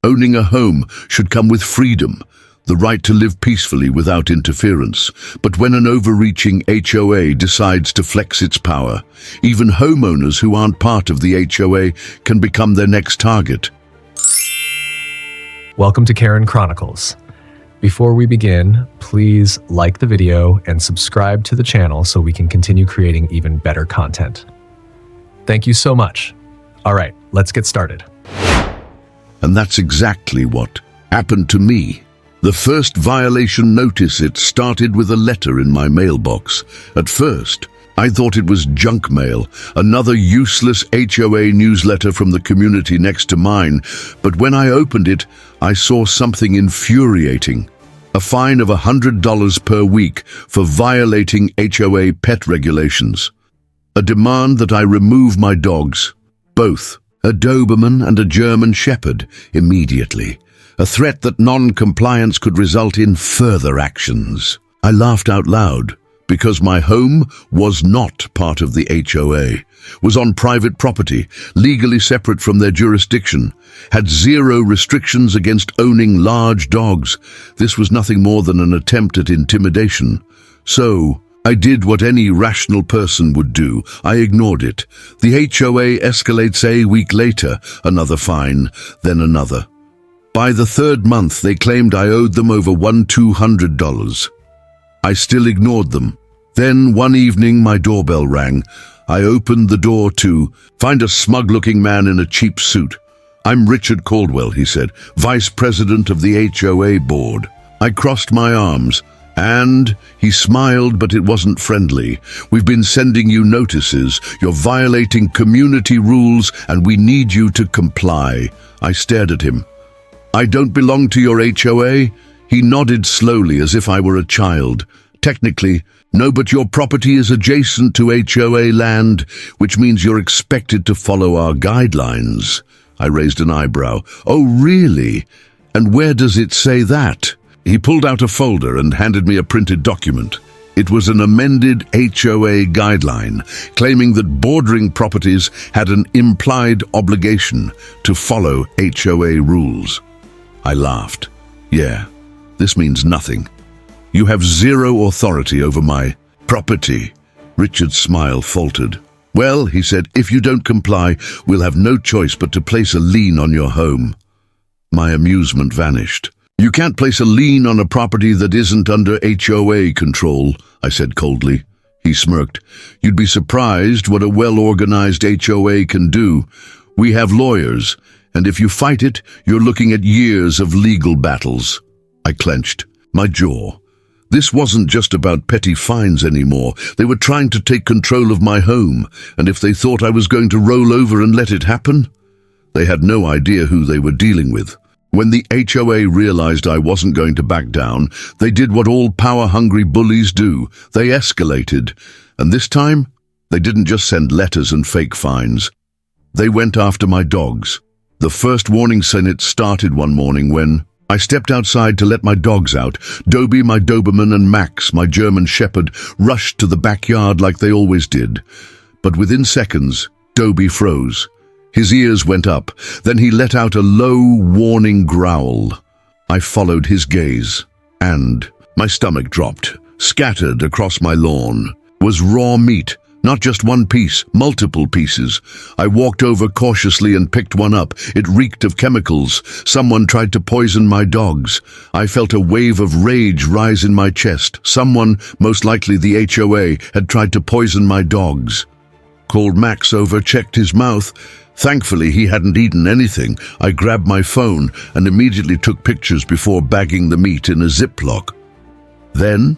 Owning a home should come with freedom, the right to live peacefully without interference. But when an overreaching HOA decides to flex its power, even homeowners who aren't part of the HOA can become their next target. Welcome to Karen Chronicles. Before we begin, please like the video and subscribe to the channel so we can continue creating even better content. Thank you so much. All right, let's get started. And that's exactly what happened to me. The first violation notice, it started with a letter in my mailbox. At first, I thought it was junk mail, another useless HOA newsletter from the community next to mine. But when I opened it, I saw something infuriating. A fine of $100 per week for violating HOA pet regulations. A demand that I remove my dogs, both, a Doberman and a German Shepherd, immediately. A threat that non-compliance could result in further actions. I laughed out loud because my home was not part of the HOA, was on private property, legally separate from their jurisdiction, had zero restrictions against owning large dogs. This was nothing more than an attempt at intimidation. So, I did what any rational person would do. I ignored it. The HOA escalates a week later, another fine, then another. By the third month, they claimed I owed them over $200. I still ignored them. Then one evening, my doorbell rang. I opened the door to find a smug-looking man in a cheap suit. "I'm Richard Caldwell," he said, "Vice President of the HOA board." I crossed my arms, and he smiled, but it wasn't friendly. "We've been sending you notices. You're violating community rules, and we need you to comply." I stared at him. "I don't belong to your HOA?" He nodded slowly as if I were a child. "Technically, no, but your property is adjacent to HOA land, which means you're expected to follow our guidelines." I raised an eyebrow. "Oh, really? And where does it say that?" He pulled out a folder and handed me a printed document. It was an amended HOA guideline, claiming that bordering properties had an implied obligation to follow HOA rules. I laughed. "Yeah, this means nothing. You have zero authority over my property." Richard's smile faltered. "Well," he said, "if you don't comply, we'll have no choice but to place a lien on your home." My amusement vanished. "You can't place a lien on a property that isn't under HOA control," I said coldly. He smirked. "You'd be surprised what a well-organized HOA can do. We have lawyers, and if you fight it, you're looking at years of legal battles." I clenched, my jaw. This wasn't just about petty fines anymore. They were trying to take control of my home, and if they thought I was going to roll over and let it happen, they had no idea who they were dealing with. When the HOA realized I wasn't going to back down, they did what all power-hungry bullies do. They escalated, and this time, they didn't just send letters and fake fines. They went after my dogs. The first warning sign started one morning when I stepped outside to let my dogs out. Dobie, my Doberman, and Max, my German Shepherd, rushed to the backyard like they always did. But within seconds, Dobie froze. His ears went up. Then he let out a low, warning growl. I followed his gaze, and my stomach dropped. Scattered across my lawn was raw meat. Not just one piece, multiple pieces. I walked over cautiously and picked one up. It reeked of chemicals. Someone tried to poison my dogs. I felt a wave of rage rise in my chest. Someone, most likely the HOA, had tried to poison my dogs. Called Max over, checked his mouth. Thankfully, he hadn't eaten anything. I grabbed my phone and immediately took pictures before bagging the meat in a Ziploc. Then,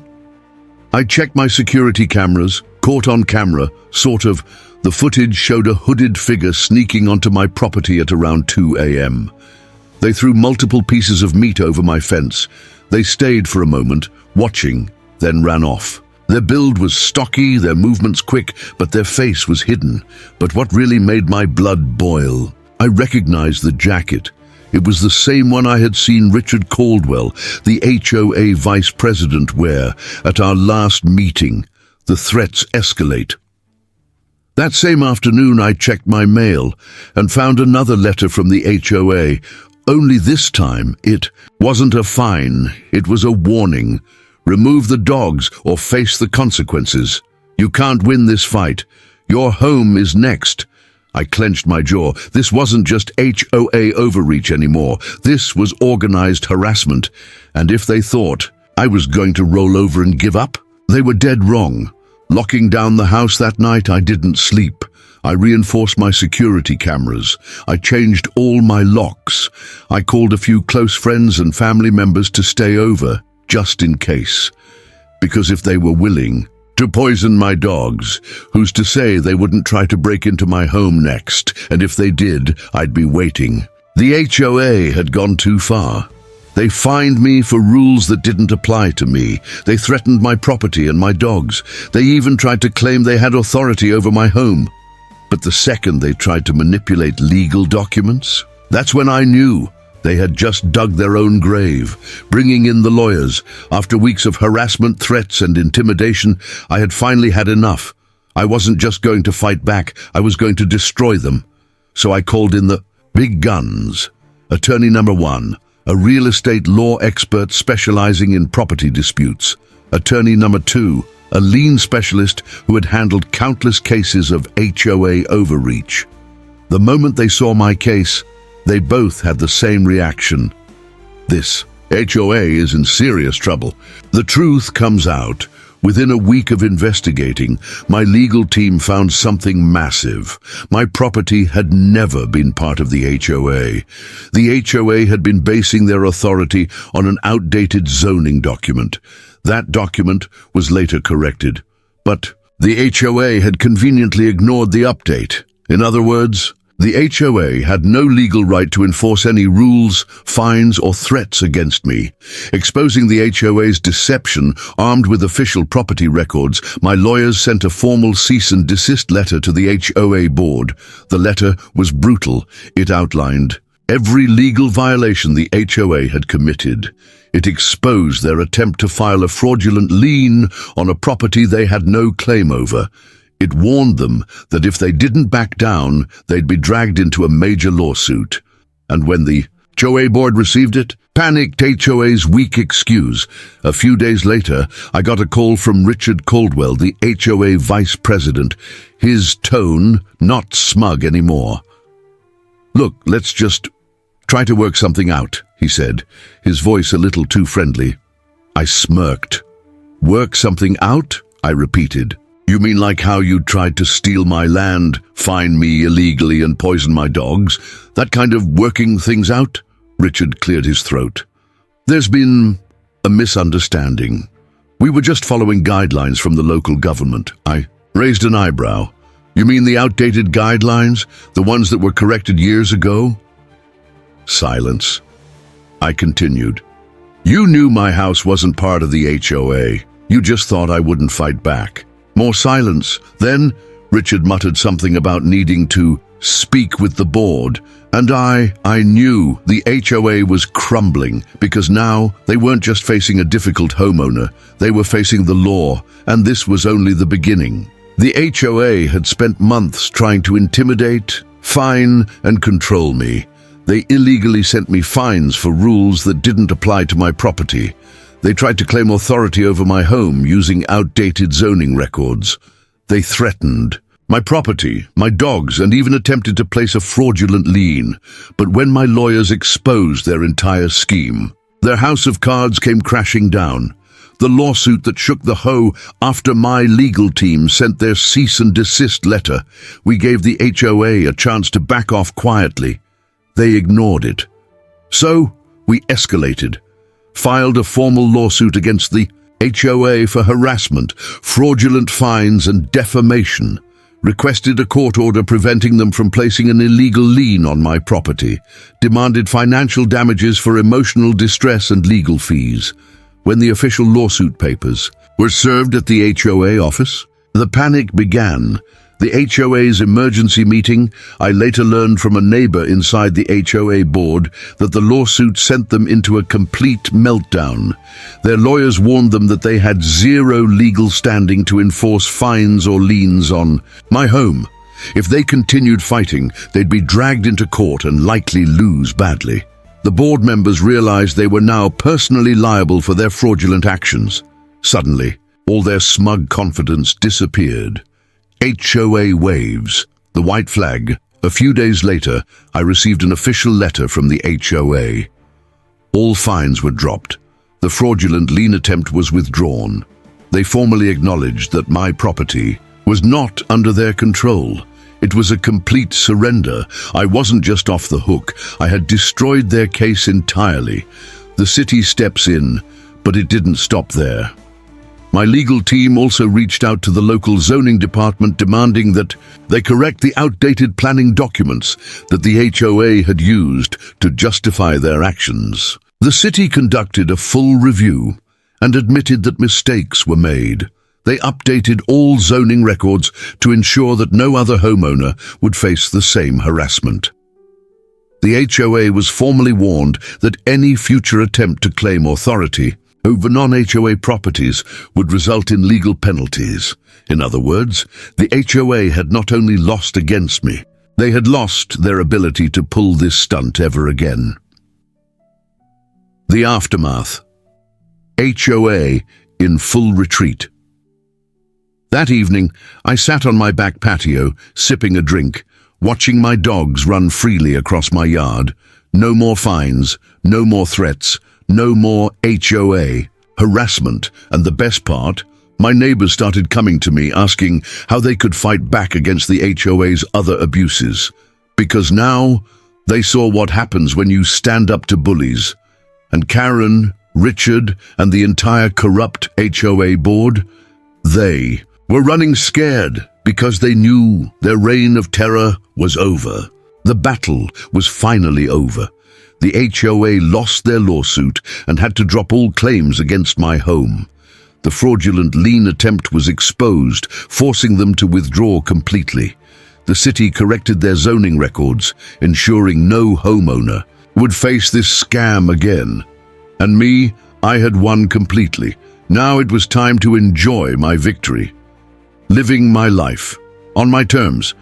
I checked my security cameras. Caught on camera, sort of. The footage showed a hooded figure sneaking onto my property at around 2 a.m. They threw multiple pieces of meat over my fence. They stayed for a moment, watching, then ran off. Their build was stocky, their movements quick, but their face was hidden. But what really made my blood boil? I recognized the jacket. It was the same one I had seen Richard Caldwell, the HOA vice president, wear at our last meeting. The threats escalate. That same afternoon, I checked my mail and found another letter from the HOA, Only this time, it wasn't a fine, it was a warning. Remove the dogs or face the consequences. You can't win this fight. Your home is next. I clenched my jaw. This wasn't just HOA overreach anymore. This was organized harassment. And if they thought I was going to roll over and give up, they were dead wrong. Locking down the house that night, I didn't sleep. I reinforced my security cameras. I changed all my locks. I called a few close friends and family members to stay over, just in case. Because if they were willing to poison my dogs, who's to say they wouldn't try to break into my home next? And if they did, I'd be waiting. The HOA had gone too far. They fined me for rules that didn't apply to me. They threatened my property and my dogs. They even tried to claim they had authority over my home. But the second they tried to manipulate legal documents, that's when I knew they had just dug their own grave. Bringing in the lawyers, after weeks of harassment, threats, and intimidation, I had finally had enough. I wasn't just going to fight back, I was going to destroy them. So I called in the big guns. Attorney number 1, a real estate law expert specializing in property disputes. Attorney number 2, a lien specialist who had handled countless cases of HOA overreach. The moment they saw my case, they both had the same reaction. This HOA is in serious trouble. The truth comes out. Within a week of investigating, my legal team found something massive. My property had never been part of the HOA. The HOA had been basing their authority on an outdated zoning document. That document was later corrected, but the HOA had conveniently ignored the update. In other words, the HOA had no legal right to enforce any rules, fines, or threats against me. Exposing the HOA's deception, armed with official property records, my lawyers sent a formal cease and desist letter to the HOA board. The letter was brutal. It outlined every legal violation the HOA had committed. It exposed their attempt to file a fraudulent lien on a property they had no claim over. It warned them that if they didn't back down, they'd be dragged into a major lawsuit. And when the HOA board received it, panicked HOA's weak excuse. A few days later, I got a call from Richard Caldwell, the HOA vice president. His tone, not smug anymore. "Look, let's just try to work something out," he said, his voice a little too friendly. I smirked. "Work something out?" I repeated. "You mean like how you tried to steal my land, fine me illegally, and poison my dogs? That kind of working things out?" Richard cleared his throat. "There's been a misunderstanding. We were just following guidelines from the local government." I raised an eyebrow. "You mean the outdated guidelines? The ones that were corrected years ago?" Silence. I continued. "You knew my house wasn't part of the HOA. You just thought I wouldn't fight back." More silence. Then Richard muttered something about needing to speak with the board. And I knew the HOA was crumbling, because now they weren't just facing a difficult homeowner, they were facing the law, and this was only the beginning. The HOA had spent months trying to intimidate, fine, and control me. They illegally sent me fines for rules that didn't apply to my property. They tried to claim authority over my home using outdated zoning records. They threatened my property, my dogs, and even attempted to place a fraudulent lien. But when my lawyers exposed their entire scheme, their house of cards came crashing down. The lawsuit that shook the hoe after my legal team sent their cease and desist letter. We gave the HOA a chance to back off quietly. They ignored it. So we escalated. Filed a formal lawsuit against the HOA for harassment, fraudulent fines, and defamation. Requested a court order preventing them from placing an illegal lien on my property. Demanded financial damages for emotional distress and legal fees. When the official lawsuit papers were served at the HOA office, the panic began. The HOA's emergency meeting, I later learned from a neighbor inside the HOA board that the lawsuit sent them into a complete meltdown. Their lawyers warned them that they had zero legal standing to enforce fines or liens on my home. If they continued fighting, they'd be dragged into court and likely lose badly. The board members realized they were now personally liable for their fraudulent actions. Suddenly, all their smug confidence disappeared. HOA waves, the white flag. A few days later, I received an official letter from the HOA. All fines were dropped. The fraudulent lien attempt was withdrawn. They formally acknowledged that my property was not under their control. It was a complete surrender. I wasn't just off the hook. I had destroyed their case entirely. The city steps in, but it didn't stop there. My legal team also reached out to the local zoning department demanding that they correct the outdated planning documents that the HOA had used to justify their actions. The city conducted a full review and admitted that mistakes were made. They updated all zoning records to ensure that no other homeowner would face the same harassment. The HOA was formally warned that any future attempt to claim authority over non-HOA properties would result in legal penalties. In other words, the HOA had not only lost against me, they had lost their ability to pull this stunt ever again. The aftermath. HOA in full retreat. That evening, I sat on my back patio, sipping a drink, watching my dogs run freely across my yard. No more fines, no more threats, no more HOA harassment, and the best part, my neighbors started coming to me asking how they could fight back against the HOA's other abuses, because now they saw what happens when you stand up to bullies. And Karen, Richard, and the entire corrupt HOA board, they were running scared because they knew their reign of terror was over. The battle was finally over. The HOA lost their lawsuit and had to drop all claims against my home. The fraudulent lien attempt was exposed, forcing them to withdraw completely. The city corrected their zoning records, ensuring no homeowner would face this scam again. And me, I had won completely. Now it was time to enjoy my victory. Living my life, on my terms.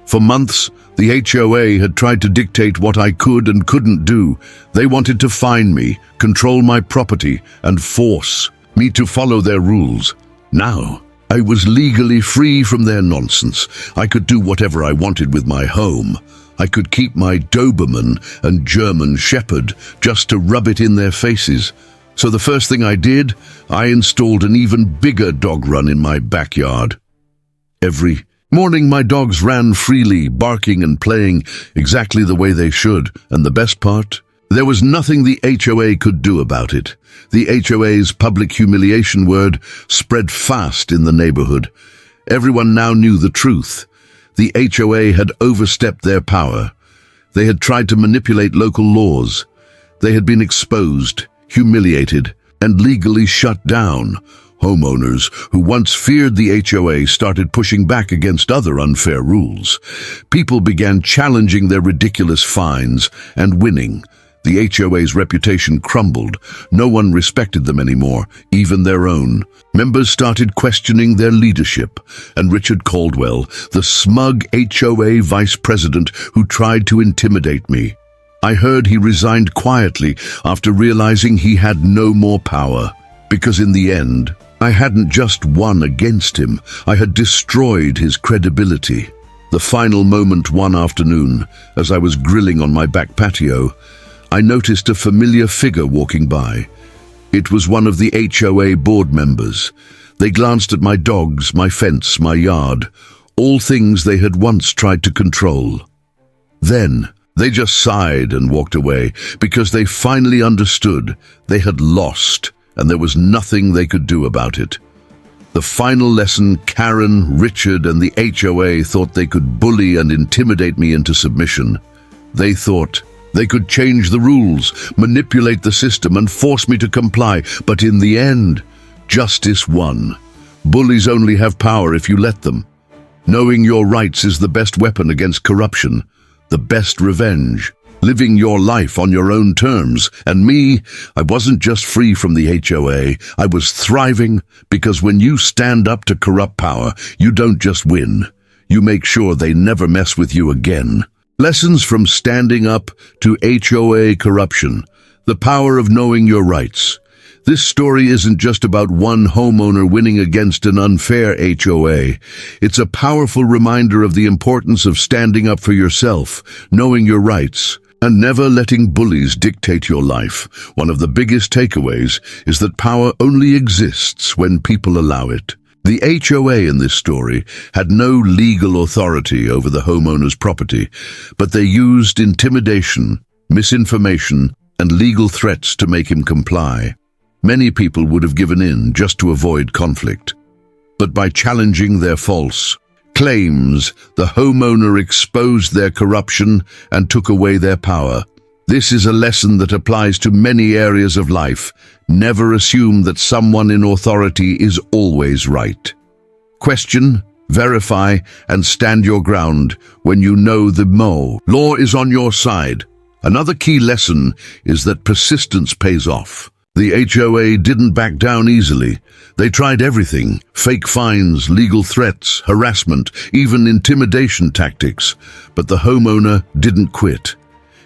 For months, the HOA had tried to dictate what I could and couldn't do. They wanted to fine me, control my property, and force me to follow their rules. Now, I was legally free from their nonsense. I could do whatever I wanted with my home. I could keep my Doberman and German Shepherd just to rub it in their faces. So the first thing I did, I installed an even bigger dog run in my backyard. Every morning my dogs ran freely, barking and playing exactly the way they should. And the best part? There was nothing the HOA could do about it. The HOA's public humiliation word spread fast in the neighborhood. Everyone now knew the truth. The HOA had overstepped their power. They had tried to manipulate local laws. They had been exposed, humiliated, and legally shut down. Homeowners who once feared the HOA started pushing back against other unfair rules. People began challenging their ridiculous fines and winning. The HOA's reputation crumbled. No one respected them anymore, even their own. Members started questioning their leadership, and Richard Caldwell, the smug HOA vice president who tried to intimidate me. I heard he resigned quietly after realizing he had no more power, because in the end, I hadn't just won against him, I had destroyed his credibility. The final moment one afternoon, as I was grilling on my back patio, I noticed a familiar figure walking by. It was one of the HOA board members. They glanced at my dogs, my fence, my yard, all things they had once tried to control. Then, they just sighed and walked away because they finally understood they had lost and there was nothing they could do about it. The final lesson, Karen, Richard, and the HOA thought they could bully and intimidate me into submission. They thought they could change the rules, manipulate the system, and force me to comply, but in the end, justice won. Bullies only have power if you let them. Knowing your rights is the best weapon against corruption, the best revenge. Living your life on your own terms. And me, I wasn't just free from the HOA, I was thriving, because when you stand up to corrupt power, you don't just win. You make sure they never mess with you again. Lessons from standing up to HOA corruption. The power of knowing your rights. This story isn't just about one homeowner winning against an unfair HOA. It's a powerful reminder of the importance of standing up for yourself, knowing your rights, and never letting bullies dictate your life. One of the biggest takeaways is that power only exists when people allow it. The HOA in this story had no legal authority over the homeowner's property, but they used intimidation, misinformation, and legal threats to make him comply. Many people would have given in just to avoid conflict. But by challenging their false claims, the homeowner exposed their corruption and took away their power. This is a lesson that applies to many areas of life. Never assume that someone in authority is always right. Question, verify, and stand your ground when you know the law is on your side. Another key lesson is that persistence pays off. The HOA didn't back down easily. They tried everything: fake fines, legal threats, harassment, even intimidation tactics. But the homeowner didn't quit.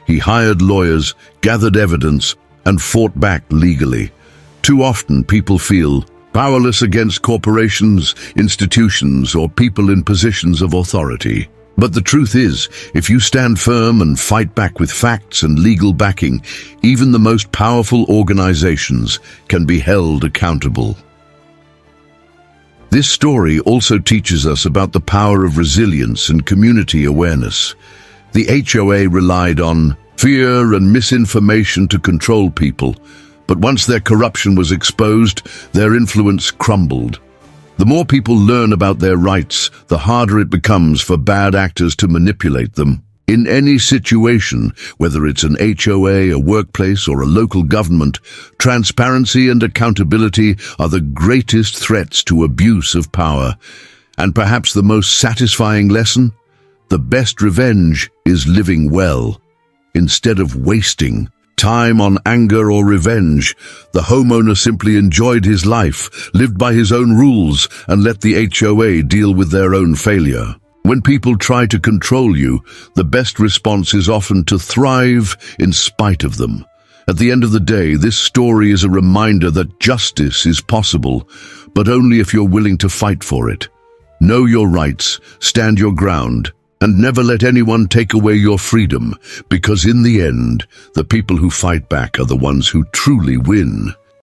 He hired lawyers, gathered evidence, and fought back legally. Too often people feel powerless against corporations, institutions, or people in positions of authority. But the truth is, if you stand firm and fight back with facts and legal backing, even the most powerful organizations can be held accountable. This story also teaches us about the power of resilience and community awareness. The HOA relied on fear and misinformation to control people, but once their corruption was exposed, their influence crumbled. The more people learn about their rights, the harder it becomes for bad actors to manipulate them. In any situation, whether it's an HOA, a workplace, or a local government, transparency and accountability are the greatest threats to abuse of power. And perhaps the most satisfying lesson? The best revenge is living well. Instead of wasting time on anger or revenge, the homeowner simply enjoyed his life, lived by his own rules, and let the HOA deal with their own failure. When people try to control you, the best response is often to thrive in spite of them. At the end of the day, this story is a reminder that justice is possible, but only if you're willing to fight for it. Know your rights, stand your ground, and never let anyone take away your freedom, because in the end, the people who fight back are the ones who truly win.